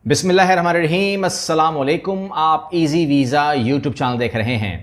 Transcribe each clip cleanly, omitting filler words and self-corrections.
बिस्मिल्लाहिर्रहमानिर्रहीम, अस्सलाम वालेकुम। आप इजी वीज़ा यूट्यूब चैनल देख रहे हैं।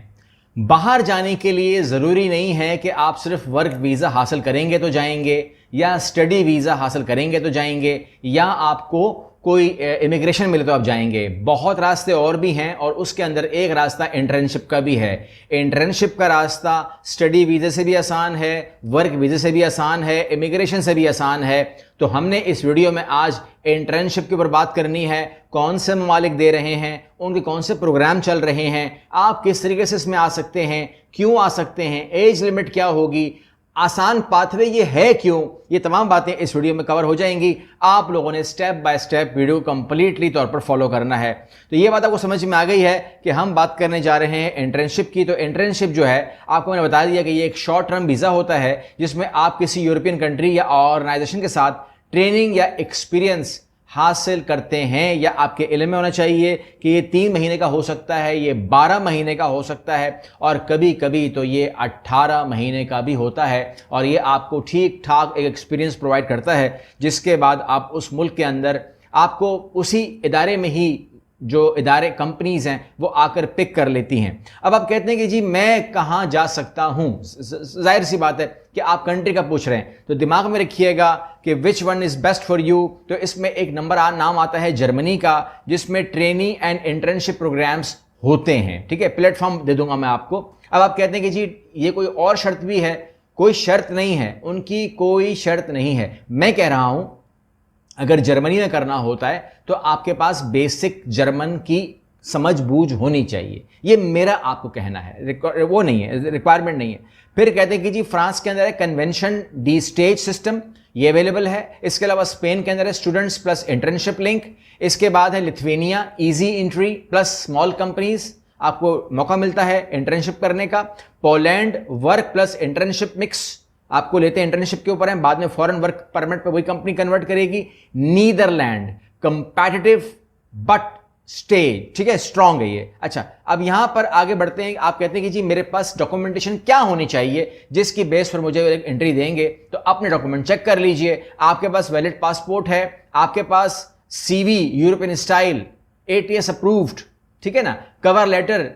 बाहर जाने के लिए ज़रूरी नहीं है कि आप सिर्फ वर्क वीज़ा हासिल करेंगे तो जाएंगे या स्टडी वीज़ा हासिल करेंगे तो जाएंगे या आपको कोई इमिग्रेशन मिले तो आप जाएंगे। बहुत रास्ते और भी हैं और उसके अंदर एक रास्ता इंटर्नशिप का भी है। इंटर्नशिप का रास्ता स्टडी वीज़े से भी आसान है, वर्क वीज़े से भी आसान है, इमिग्रेशन से भी आसान है। तो हमने इस वीडियो में आज इंटर्नशिप के ऊपर बात करनी है। कौन से ममालिक दे रहे हैं, उनके कौन से प्रोग्राम चल रहे हैं, आप किस तरीके से इसमें आ सकते हैं, क्यों आ सकते हैं, एज लिमिट क्या होगी, आसान पाथवे ये है क्यों, ये तमाम बातें इस वीडियो में कवर हो जाएंगी। आप लोगों ने step by step video completely तौर पर फॉलो करना है। तो ये बात आपको समझ में आ गई है कि हम बात करने जा रहे हैं इंटर्नशिप की। तो इंटर्नशिप जो है आपको मैंने बता दिया कि ये एक शॉर्ट टर्म वीज़ा होता है जिसमें आप किसी यूरोपियन कंट्री या ऑर्गेनाइजेशन के साथ ट्रेनिंग या एक्सपीरियंस हासिल करते हैं, या आपके इल्म में होना चाहिए कि ये 3 महीने का हो सकता है, ये 12 महीने का हो सकता है और कभी कभी तो ये 18 महीने का भी होता है। और ये आपको ठीक ठाक एक एक्सपीरियंस प्रोवाइड करता है जिसके बाद आप उस मुल्क के अंदर आपको उसी इदारे में ही जो इदारे कंपनीज हैं वो आकर पिक कर लेती हैं। अब आप कहते हैं कि जी मैं कहाँ जा सकता हूँ, जाहिर सी बात है कि आप कंट्री का पूछ रहे हैं तो दिमाग में रखिएगा कि which one is best for you. तो इसमें एक नाम आता है जर्मनी का, जिसमें ट्रेनिंग एंड इंटर्नशिप प्रोग्राम्स होते हैं। ठीक है, प्लेटफॉर्म दे दूंगा मैं आपको। अब आप कहते हैं कि जी ये कोई और शर्त भी है, कोई शर्त नहीं है, उनकी कोई शर्त नहीं है। मैं कह रहा हूँ अगर जर्मनी में करना होता है तो आपके पास बेसिक जर्मन की समझ बूझ होनी चाहिए। ये मेरा आपको कहना है, वो नहीं है, रिक्वायरमेंट नहीं है। फिर कहते हैं कि जी फ्रांस के अंदर है कन्वेंशन डी स्टेज सिस्टम, ये अवेलेबल है। इसके अलावा स्पेन के अंदर है स्टूडेंट्स प्लस इंटर्नशिप लिंक। इसके बाद है Lithuania easy entry plus small companies, आपको मौका मिलता है इंटर्नशिप करने का। Poland work plus internship mix आपको लेते हैं, इंटर्नशिप के ऊपर है, बाद में फॉरेन वर्क परमिट पे वही कंपनी कन्वर्ट करेगी। नीदरलैंड कंपैटिटिव बट स्टेज, ठीक है, स्ट्रांग है ये। अच्छा, अब यहां पर आगे बढ़ते हैं। आप कहते हैं कि जी मेरे पास डॉक्यूमेंटेशन क्या होनी चाहिए जिसकी बेस पर मुझे एंट्री देंगे। तो अपने डॉक्यूमेंट चेक कर लीजिए। आपके पास वैलिड पासपोर्ट है, आपके पास CV European style ATS approved, ठीक है ना, कवर लेटर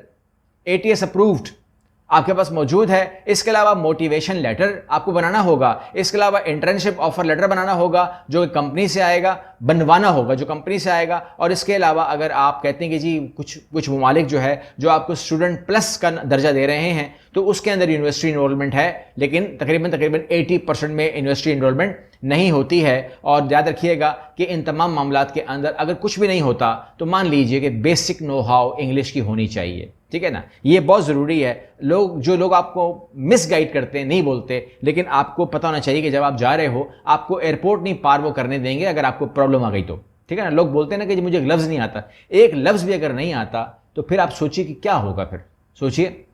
एटीएस अप्रूव्ड आपके पास मौजूद है। इसके अलावा मोटिवेशन लेटर आपको बनाना होगा। इसके अलावा इंटर्नशिप ऑफर लेटर बनाना होगा जो कंपनी से आएगा, बनवाना होगा जो कंपनी से आएगा। और इसके अलावा अगर आप कहते हैं कि जी कुछ ममालिक जो है जो आपको स्टूडेंट प्लस का दर्जा दे रहे हैं तो उसके अंदर यूनिवर्सिटी इनरोलमेंट है, लेकिन तकरीबन 80% में यूनिवर्सिटी इनरोलमेंट नहीं होती है। और याद रखिएगा कि इन तमाम मामलात के अंदर अगर कुछ भी नहीं होता तो मान लीजिए कि बेसिक नो हाउ इंग्लिश की होनी चाहिए, ठीक है ना, ये बहुत ज़रूरी है। जो लोग आपको मिस गाइड करते हैं, नहीं बोलते, लेकिन आपको पता होना चाहिए कि जब आप जा रहे हो आपको एयरपोर्ट नहीं पार वो करने देंगे अगर आपको प्रॉब्लम आ गई तो, ठीक है ना। लोग बोलते हैं ना कि मुझे एक लफ्ज़ नहीं आता, एक लफ्ज़ भी अगर नहीं आता तो फिर आप सोचिए कि क्या होगा। फिर सोचिए,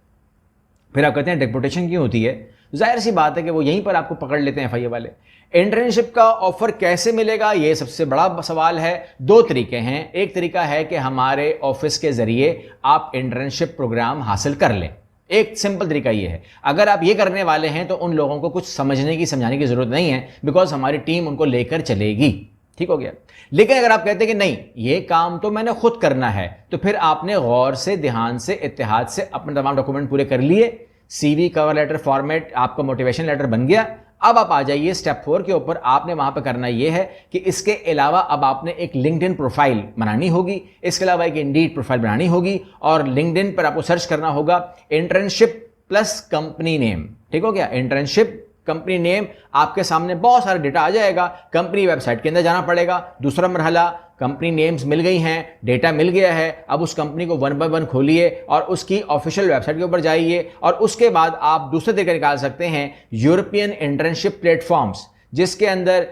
फिर आप कहते हैं डिपोर्टेशन क्यों होती है। जाहिर सी बात है कि वो यहीं पर आपको पकड़ लेते हैं एफआईए वाले। इंटर्नशिप का ऑफर कैसे मिलेगा, ये सबसे बड़ा सवाल है। 2 तरीके हैं। एक तरीका है कि हमारे ऑफिस के जरिए आप इंटर्नशिप प्रोग्राम हासिल कर लें। एक सिंपल तरीका ये है। अगर आप ये करने वाले हैं तो उन लोगों को कुछ समझने की समझाने की जरूरत नहीं है, बिकॉज हमारी टीम उनको लेकर चलेगी, ठीक हो गया। लेकिन अगर आप कहते हैं कि नहीं ये काम तो मैंने खुद करना है, तो फिर आपने गौर से, ध्यान से, इत्तेहाद से अपने तमाम डॉक्यूमेंट पूरे कर लिए। सीवी, कवर लेटर, फॉर्मेट, आपका मोटिवेशन लेटर बन गया। अब आप आ जाइए स्टेप 4 के ऊपर। आपने वहां पे करना यह है कि इसके अलावा अब आपने एक लिंक्डइन प्रोफाइल बनानी होगी, इसके अलावा एक इंडीड प्रोफाइल बनानी होगी और लिंक्डइन पर आपको सर्च करना होगा इंटर्नशिप प्लस कंपनी नेम, ठीक हो गया। इंटर्नशिप कंपनी नेम, आपके सामने बहुत सारा डेटा आ जाएगा। कंपनी वेबसाइट के अंदर जाना पड़ेगा। दूसरा मरहला, कंपनी नेम्स मिल गई हैं, डेटा मिल गया है। अब उस कंपनी को 1 बाय 1 खोलिए और उसकी ऑफिशियल वेबसाइट के ऊपर जाइए और उसके बाद आप दूसरे तरीके निकाल सकते हैं यूरोपियन इंटर्नशिप प्लेटफॉर्म्स, जिसके अंदर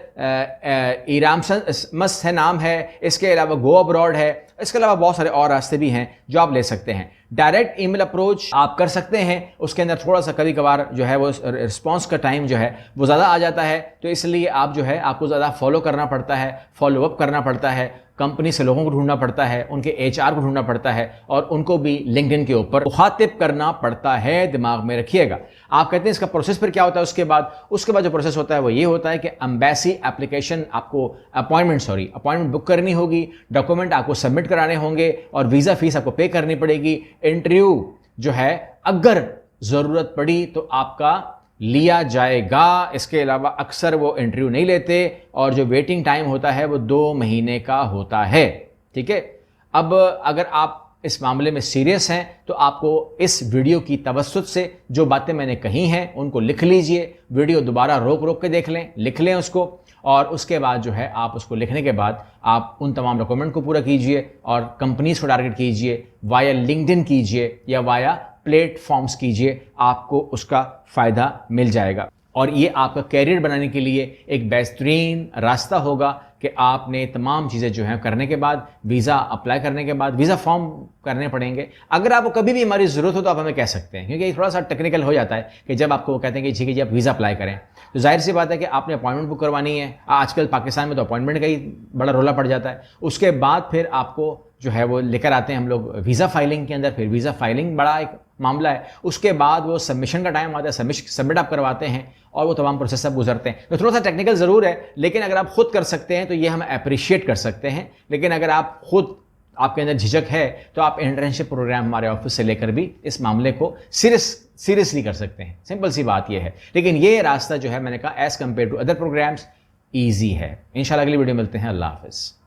इरामस है नाम है, इसके अलावा गो अब्रॉड है, इसके अलावा बहुत सारे और रास्ते भी हैं जो आप ले सकते हैं। डायरेक्ट ईमेल अप्रोच आप कर सकते हैं, उसके अंदर थोड़ा सा कभी कभार जो है वो रिस्पॉन्स का टाइम जो है वो ज़्यादा आ जाता है, तो इसलिए आप जो है आपको ज़्यादा फॉलो करना पड़ता है, फॉलो अप करना पड़ता है, कंपनी से लोगों को ढूंढना पड़ता है, उनके एचआर को ढूंढना पड़ता है और उनको भी लिंक्डइन के ऊपर मुखातिब करना पड़ता है, दिमाग में रखिएगा। आप कहते हैं इसका प्रोसेस फिर क्या होता है उसके बाद जो प्रोसेस होता है वो ये होता है कि एम्बेसी एप्लीकेशन आपको अपॉइंटमेंट बुक करनी होगी, डॉक्यूमेंट आपको सबमिट कराने होंगे और वीज़ा फीस आपको पे करनी पड़ेगी। इंटरव्यू जो है अगर ज़रूरत पड़ी तो आपका लिया जाएगा। इसके अलावा अक्सर वो इंटरव्यू नहीं लेते और जो वेटिंग टाइम होता है वो 2 महीने का होता है। ठीक है, अब अगर आप इस मामले में सीरियस हैं तो आपको इस वीडियो की तवज्जुह से जो बातें मैंने कही हैं उनको लिख लीजिए, वीडियो दोबारा रोक के देख लें, लिख लें उसको, और उसके बाद जो है आप उसको लिखने के बाद आप उन तमाम डॉक्यूमेंट को पूरा कीजिए और कंपनीज को टारगेट कीजिए, वाया लिंक्डइन कीजिए या वाया प्लेटफॉर्म्स कीजिए, आपको उसका फ़ायदा मिल जाएगा। और ये आपका कैरियर बनाने के लिए एक बेहतरीन रास्ता होगा कि आपने तमाम चीज़ें जो हैं करने के बाद, वीज़ा अप्लाई करने के बाद, वीज़ा फॉर्म करने पड़ेंगे। अगर आपको कभी भी हमारी ज़रूरत हो तो आप हमें कह सकते हैं, क्योंकि थोड़ा सा टेक्निकल हो जाता है कि जब आपको वो कहते हैं कि ठीक है जी आप वीज़ा अप्लाई करें, तो जाहिर सी बात है कि आपने अपॉइंटमेंट बुक करवानी है। आजकल पाकिस्तान में तो अपॉइंटमेंट का ही बड़ा रोला पड़ जाता है। उसके बाद फिर आपको जो है वो लेकर आते हैं हम लोग वीज़ा फाइलिंग के अंदर, फिर वीज़ा फाइलिंग बड़ा एक मामला है। उसके बाद वो सबमिशन का टाइम आता है, सबमिट आप करवाते हैं और वो तमाम प्रोसेस सब गुजरते हैं। तो थोड़ा सा टेक्निकल ज़रूर है, लेकिन अगर आप खुद कर सकते हैं तो ये हम अप्रिशिएट कर सकते हैं। लेकिन अगर आप खुद आपके अंदर झिझक है तो आप इंटर्नशिप प्रोग्राम हमारे ऑफिस से लेकर भी इस मामले को सीरियसली कर सकते हैं। सिंपल सी बात ये है। लेकिन ये रास्ता जो है मैंने कहा as compared to other programs easy है। इंशाल्लाह अगली वीडियो मिलते हैं। अल्लाह हाफ़िज़।